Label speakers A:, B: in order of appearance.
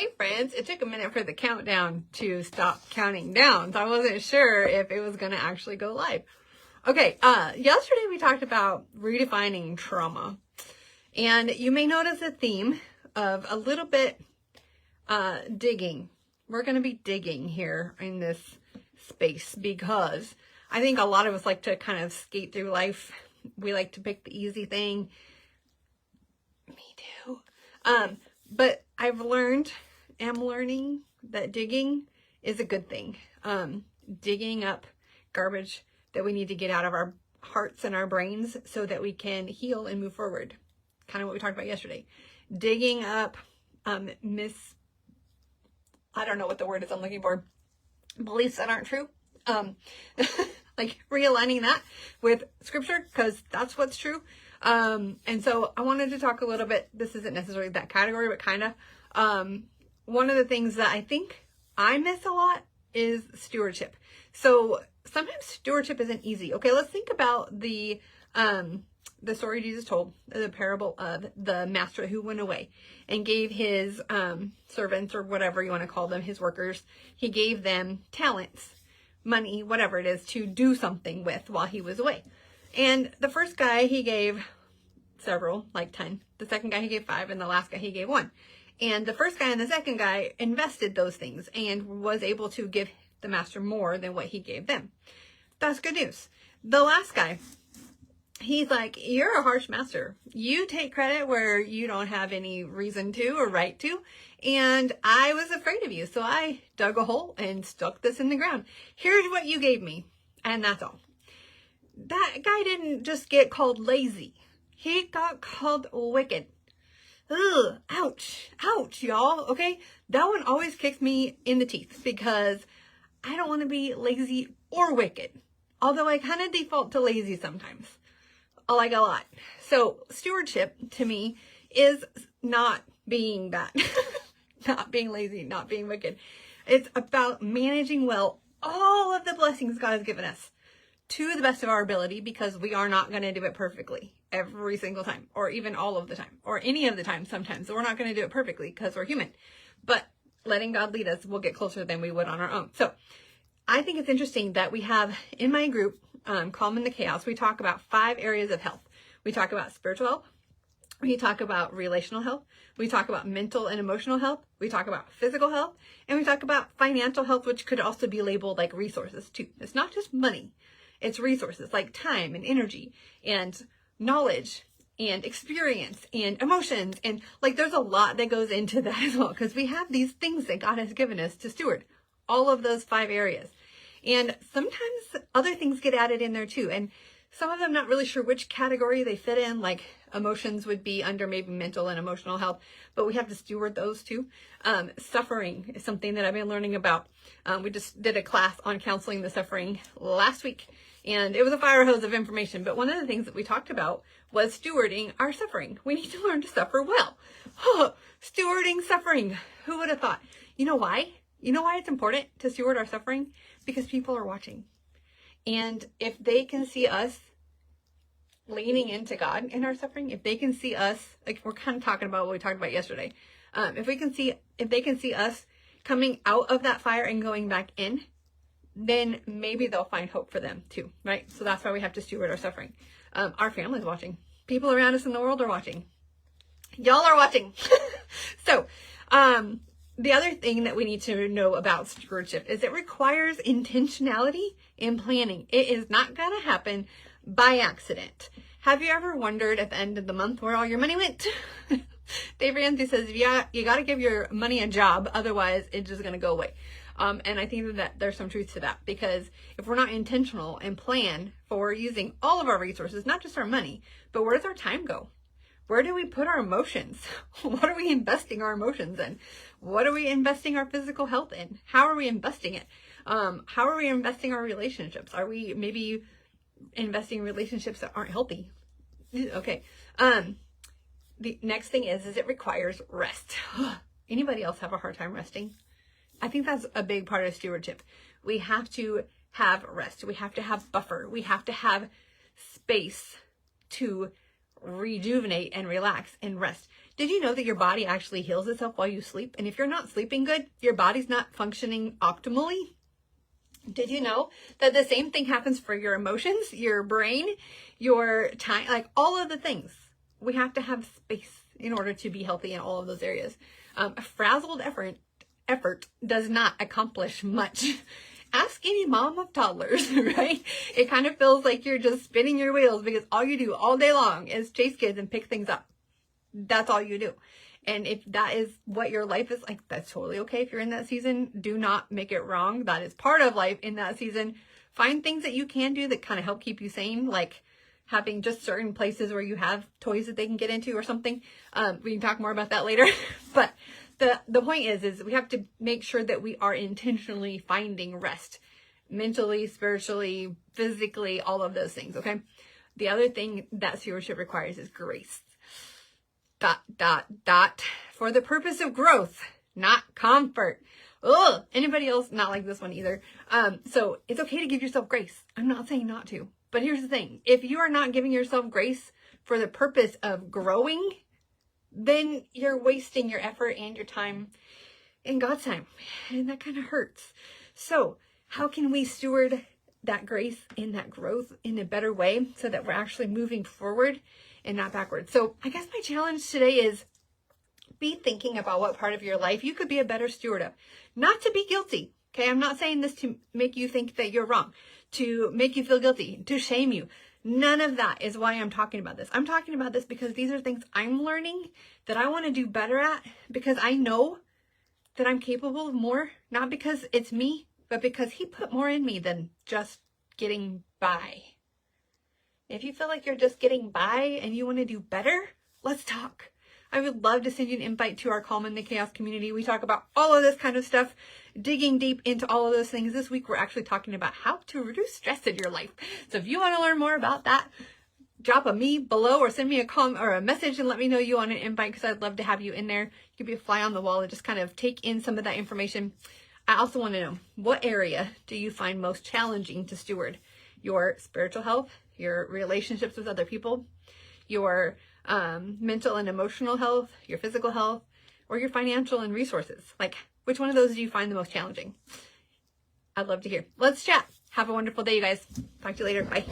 A: Hey friends, it took a minute for the countdown to stop counting down, so I wasn't sure if it was going to actually go live. Okay, yesterday we talked about redefining trauma, and you may notice a theme of a little bit digging. We're going to be digging here in this space because I think a lot of us like to kind of skate through life. We like to pick the easy thing. Me too. But I've am learning that digging is a good thing. Digging up garbage that we need to get out of our hearts and our brains so that we can heal and move forward. Kind of what we talked about yesterday. Digging up, I don't know what the word is I'm looking for, beliefs that aren't true. Like realigning that with scripture, because that's what's true. And so I wanted to talk a little bit, this isn't necessarily that category, but kind of, one of the things that I think I miss a lot is stewardship. So sometimes stewardship isn't easy. Okay, let's think about the story Jesus told, the parable of the master who went away and gave his, servants, or whatever you want to call them, his workers, he gave them talents, money, whatever it is, to do something with while he was away. And the first guy he gave several, like 10. The second guy he gave 5, and the last guy he gave 1. And the first guy and the second guy invested those things and was able to give the master more than what he gave them. That's good news. The last guy, he's like, you're a harsh master. You take credit where you don't have any reason to or right to. And I was afraid of you. So I dug a hole and stuck this in the ground. Here's what you gave me. And that's all. That guy didn't just get called lazy. He got called wicked. Ugh, ouch, y'all. Okay. That one always kicks me in the teeth because I don't want to be lazy or wicked. Although I kind of default to lazy sometimes. Like a lot. So stewardship to me is not being that. Not being lazy, not being wicked. It's about managing well all of the blessings God has given us to the best of our ability, because we are not going to do it perfectly every single time, or even all of the time, or any of the time sometimes. So we're not going to do it perfectly because we're human. But letting God lead us, we'll get closer than we would on our own. So I think it's interesting that we have in my group, Calm in the Chaos, we talk about 5 areas of health. We talk about spiritual health. We talk about relational health. We talk about mental and emotional health. We talk about physical health. And we talk about financial health, which could also be labeled like resources too. It's not just money. It's resources like time and energy and knowledge and experience and emotions. And like there's a lot that goes into that as well, because we have these things that God has given us to steward, all of those 5 areas. And sometimes other things get added in there too. And some of them not really sure which category they fit in, like emotions would be under maybe mental and emotional health, but we have to steward those too. Suffering is something that I've been learning about. We just did a class on counseling the suffering last week, and it was a fire hose of information. But one of the things that we talked about was stewarding our suffering. We need to learn to suffer well. Stewarding suffering. Who would have thought? You know why? You know why it's important to steward our suffering? Because people are watching. And if they can see us leaning into God in our suffering, if they can see us, like we're kind of talking about what we talked about yesterday. If they can see us coming out of that fire and going back in, then maybe they'll find hope for them too, right? So that's why we have to steward our suffering. Our family's watching. People around us in the world are watching. Y'all are watching. So, the other thing that we need to know about stewardship is it requires intentionality and planning. It is not going to happen by accident. Have you ever wondered at the end of the month where all your money went? Dave Ramsey says, yeah, you got to give your money a job. Otherwise, it's just going to go away. And I think that there's some truth to that, because if we're not intentional and plan for using all of our resources, not just our money, but where does our time go? Where do we put our emotions? What are we investing our emotions in? What are we investing our physical health in? How are we investing it? How are we investing our relationships? Are we maybe investing in relationships that aren't healthy? Okay. The next thing is it requires rest. Anybody else have a hard time resting? I think that's a big part of stewardship. We have to have rest. We have to have buffer. We have to have space to rejuvenate and relax and rest. Did you know that your body actually heals itself while you sleep? And if you're not sleeping good, your body's not functioning optimally. Did you know that the same thing happens for your emotions, your brain, your time, like all of the things? We have to have space in order to be healthy in all of those areas. A frazzled effort does not accomplish much. Ask any mom of toddlers, right? It kind of feels like you're just spinning your wheels because all you do all day long is chase kids and pick things up. That's all you do. And if that is what your life is like, that's totally okay. If you're in that season, do not make it wrong. That is part of life in that season. Find things that you can do that kind of help keep you sane, like having just certain places where you have toys that they can get into or something. We can talk more about that later. But the point is we have to make sure that we are intentionally finding rest, mentally, spiritually, physically, all of those things, okay? The other thing that stewardship requires is grace. ... For the purpose of growth, not comfort. Ugh, anybody else not like this one either? So it's okay to give yourself grace. I'm not saying not to, but here's the thing. If you are not giving yourself grace for the purpose of growing, then you're wasting your effort and your time and God's time. And that kind of hurts. So how can we steward that grace and that growth in a better way so that we're actually moving forward and not backwards? So I guess my challenge today is be thinking about what part of your life you could be a better steward of. Not to be guilty. Okay, I'm not saying this to make you think that you're wrong, to make you feel guilty, to shame you. None of that is why I'm talking about this. I'm talking about this because these are things I'm learning that I want to do better at, because I know that I'm capable of more, not because it's me, but because He put more in me than just getting by. If you feel like you're just getting by and you want to do better, let's talk. I would love to send you an invite to our Calm in the Chaos community. We talk about all of this kind of stuff, digging deep into all of those things. This week, we're actually talking about how to reduce stress in your life. So if you want to learn more about that, drop a me below or send me a comment or a message and let me know you want an invite, because I'd love to have you in there. You could be a fly on the wall and just kind of take in some of that information. I also want to know, what area do you find most challenging to steward? Your spiritual health, your relationships with other people, your mental and emotional health, your physical health, or your financial and resources? Like, which one of those do you find the most challenging? I'd love to hear. Let's chat. Have a wonderful day, you guys. Talk to you later. Bye.